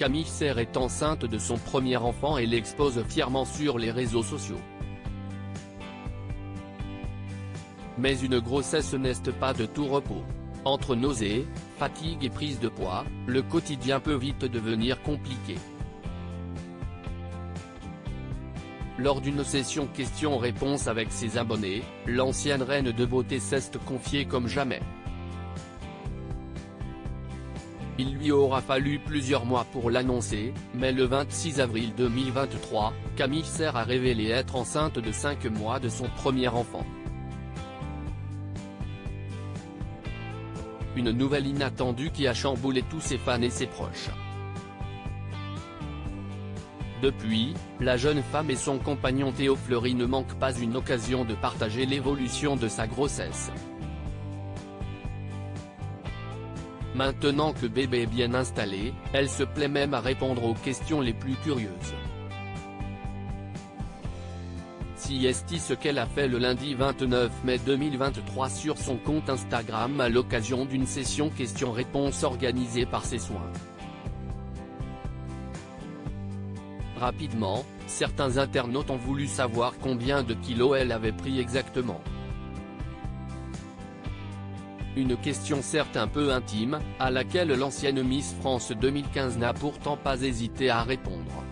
Camille Serre est enceinte de son premier enfant et l'expose fièrement sur les réseaux sociaux. Mais une grossesse n'est pas de tout repos. Entre nausées, fatigue et prise de poids, le quotidien peut vite devenir compliqué. Lors d'une session questions-réponses avec ses abonnés, l'ancienne reine de beauté s'est confiée comme jamais. Il lui aura fallu plusieurs mois pour l'annoncer, mais le 26 avril 2023, Camille Serre a révélé être enceinte de 5 mois de son premier enfant. Une nouvelle inattendue qui a chamboulé tous ses fans et ses proches. Depuis, la jeune femme et son compagnon Théo Fleury ne manquent pas une occasion de partager l'évolution de sa grossesse. Maintenant que bébé est bien installé, elle se plaît même à répondre aux questions les plus curieuses. Si est ce qu'elle a fait le lundi 29 mai 2023 sur son compte Instagram à l'occasion d'une session questions-réponses organisée par ses soins. Rapidement, certains internautes ont voulu savoir combien de kilos elle avait pris exactement. Une question certes un peu intime, à laquelle l'ancienne Miss France 2015 n'a pourtant pas hésité à répondre.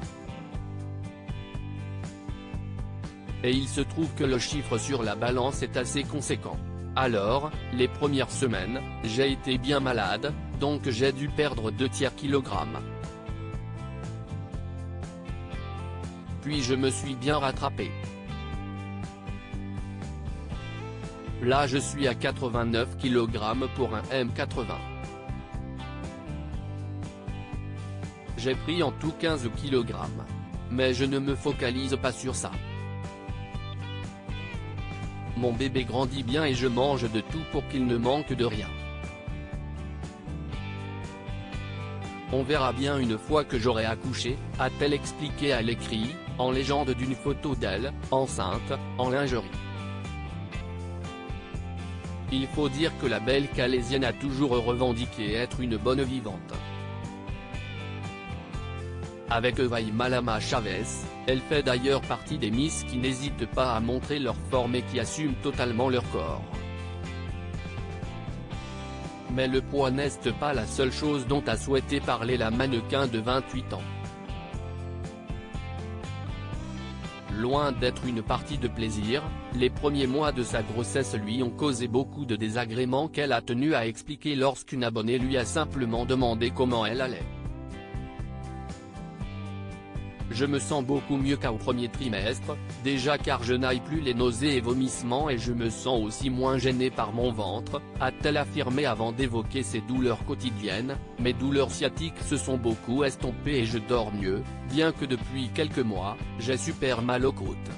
Et il se trouve que le chiffre sur la balance est assez conséquent. Alors, les premières semaines, j'ai été bien malade, donc j'ai dû perdre 2/3 kg. Puis je me suis bien rattrapé. Là je suis à 89 kg pour un M80. J'ai pris en tout 15 kg. Mais je ne me focalise pas sur ça. Mon bébé grandit bien et je mange de tout pour qu'il ne manque de rien. On verra bien une fois que j'aurai accouché, a-t-elle expliqué à l'écrit, en légende d'une photo d'elle, enceinte, en lingerie. Il faut dire que la belle Calaisienne a toujours revendiqué être une bonne vivante. Avec Evaï Malama Chavez, elle fait d'ailleurs partie des Miss qui n'hésitent pas à montrer leur forme et qui assument totalement leur corps. Mais le poids n'est pas la seule chose dont a souhaité parler la mannequin de 28 ans. Loin d'être une partie de plaisir, les premiers mois de sa grossesse lui ont causé beaucoup de désagréments qu'elle a tenu à expliquer lorsqu'une abonnée lui a simplement demandé comment elle allait. Je me sens beaucoup mieux qu'au premier trimestre, déjà car je n'aille plus les nausées et vomissements et je me sens aussi moins gênée par mon ventre, a-t-elle affirmé avant d'évoquer ses douleurs quotidiennes. Mes douleurs sciatiques se sont beaucoup estompées et je dors mieux, bien que depuis quelques mois, j'ai super mal aux côtes.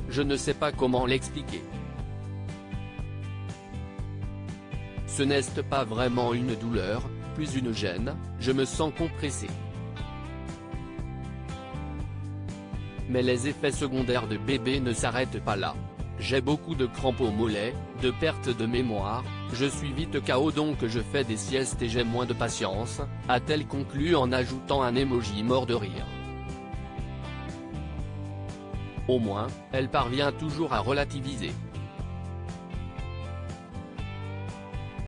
Je ne sais pas comment l'expliquer. Ce n'est pas vraiment une douleur, plus une gêne, je me sens compressé. Mais les effets secondaires de bébé ne s'arrêtent pas là. J'ai beaucoup de crampes aux mollets, de perte de mémoire, je suis vite KO donc je fais des siestes et j'ai moins de patience, a-t-elle conclu en ajoutant un emoji mort de rire. Au moins, elle parvient toujours à relativiser.